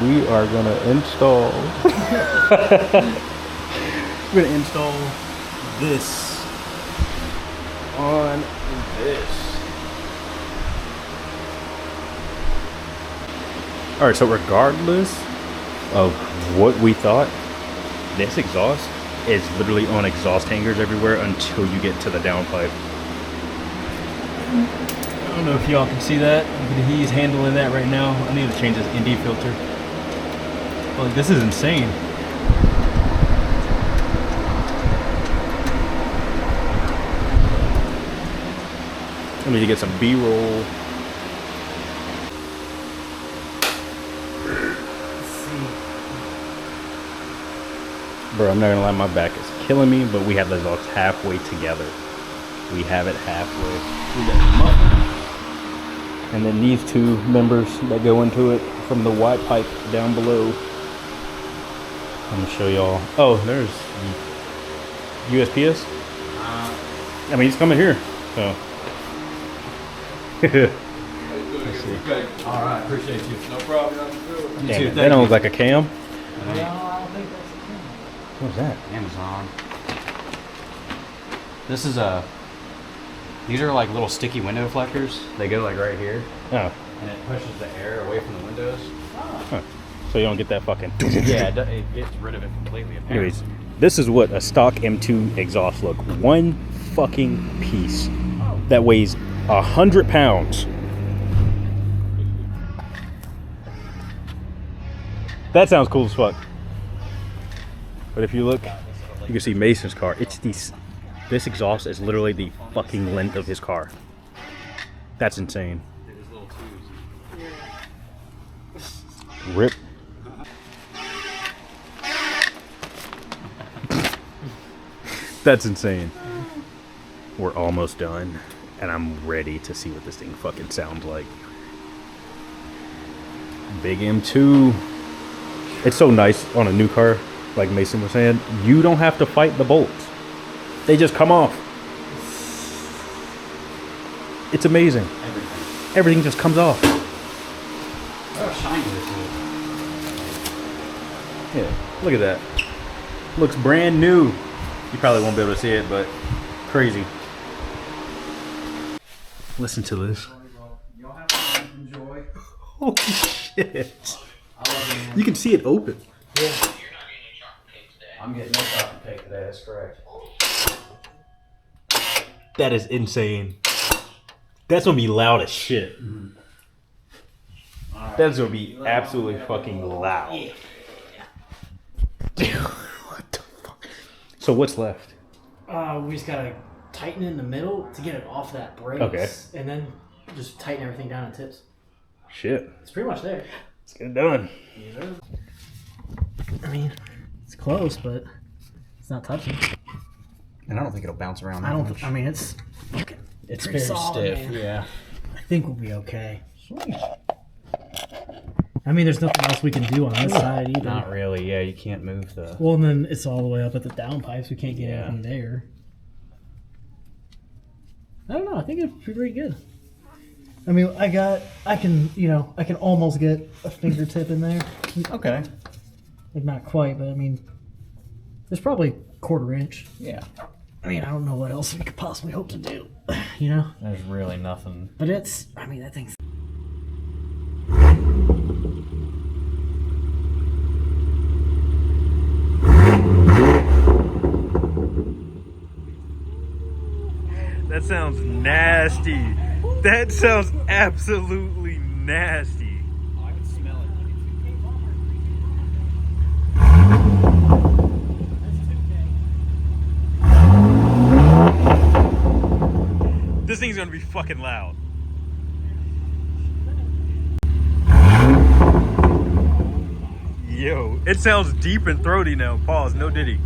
we are gonna install. We're gonna install this on this. All right, so regardless of what we thought, this exhaust is literally on exhaust hangers everywhere until you get to the downpipe. I don't know if y'all can see that, but he's handling that right now. I need to change this ND filter. Like, this is insane. I need to get some B-roll. Bro, I'm not gonna lie, my back is killing me, but we have the exhaust halfway together. We have it halfway. We got them up. And then these two members that go into it from the Y pipe down below. I'm gonna show y'all. Oh, there's USPS. I mean, it's coming here. So. All right, appreciate you. No problem. Damn, that don't look like a cam. No, I don't think that's a camera. What's that? Amazon. This is a. These are like little sticky window deflectors. They go like right here, Oh. and it pushes the air away from the windows. Huh. So you don't get that fucking. Yeah, it gets rid of it completely. Anyways, this is what a stock M2 exhaust look. One fucking piece that weighs 100 pounds. That sounds cool as fuck. But if you look, you can see Mason's car. It's this exhaust is literally the fucking length of his car. That's insane. Rip. That's insane. We're almost done, and I'm ready to see what this thing fucking sounds like. Big M2. It's so nice on a new car, like Mason was saying. You don't have to fight the bolts. They just come off. It's amazing. Everything just comes off. Oh, shiny this is. Yeah, look at that. Looks brand new. You probably won't be able to see it, but crazy. Listen to this. Y'all have to enjoy. Holy shit. You can see it open. Yeah. I'm getting no chocolate cake today. That's correct. That is insane. That's gonna be loud as shit. That's gonna be absolutely fucking loud. Yeah. Dude, what the fuck? So what's left? We just gotta tighten in the middle to get it off that brace. Okay. And then just tighten everything down in tips. Shit. It's pretty much there. Let's get it done. I mean, it's close, but it's not touching. And I don't think it'll bounce around. I don't. I mean, it's okay. It's pretty very solid, stiff. man. Yeah. I think we'll be okay. I mean, there's nothing else we can do on this side either. Not really. Yeah, you can't move the. Well, and then it's all the way up at the downpipes. We can't get anything there. I don't know. I think it'd be pretty good. I mean, I can almost get a fingertip in there. Okay. Like, not quite, but I mean, there's probably a 1/4 inch. Yeah. I mean, I don't know what else we could possibly hope to do, you know? There's really nothing. But it's, I mean, that thing's... That sounds nasty. That sounds absolutely nasty. I can smell it. This thing's gonna be fucking loud. Yo, it sounds deep and throaty now. Pause, no diddy.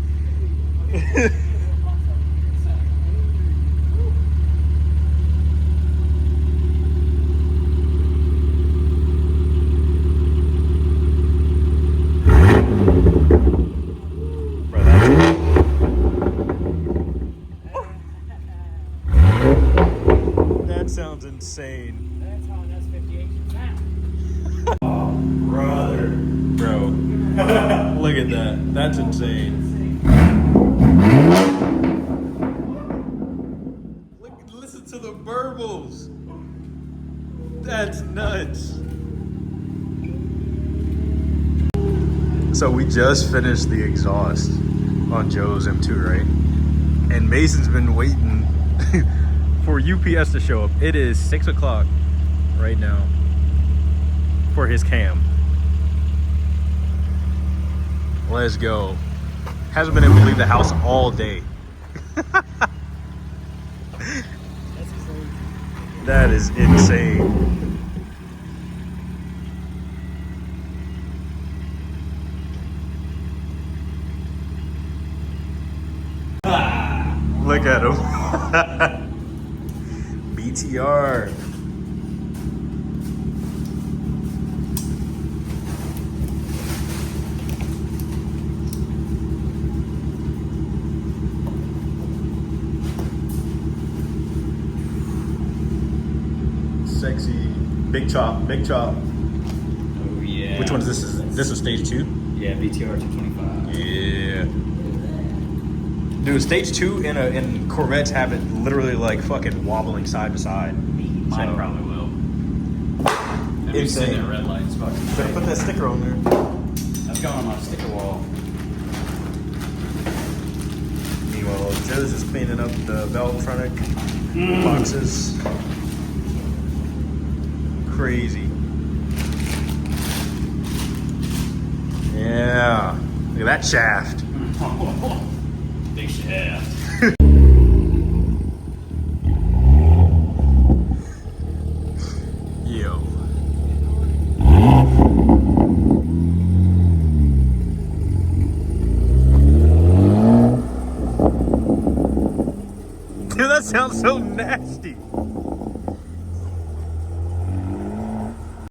That sounds insane. That's how an S58 should sound. Oh, brother. Look at that. That's insane. Listen to the burbles. That's nuts. So we just finished the exhaust on Joe's M2, right? And Mason's been waiting for UPS to show up. It is 6 o'clock right now for his cam. Let's go. Hasn't been able to leave the house all day. That is insane. Look at him. BTR. Sexy. Big chop, big chop. Oh yeah. Which one is this? This is stage 2? Yeah, BTR 225. Yeah. Dude, stage 2 in Corvettes have it literally like fucking wobbling side to side. Mine probably will. And we Insane. sitting at red lights. Better put that sticker on there. That's going on my sticker wall. Meanwhile, Joe's just cleaning up the Valvetronic boxes. Crazy. Yeah. Look at that shaft. Big shaft. Yo. Dude, that sounds so nasty.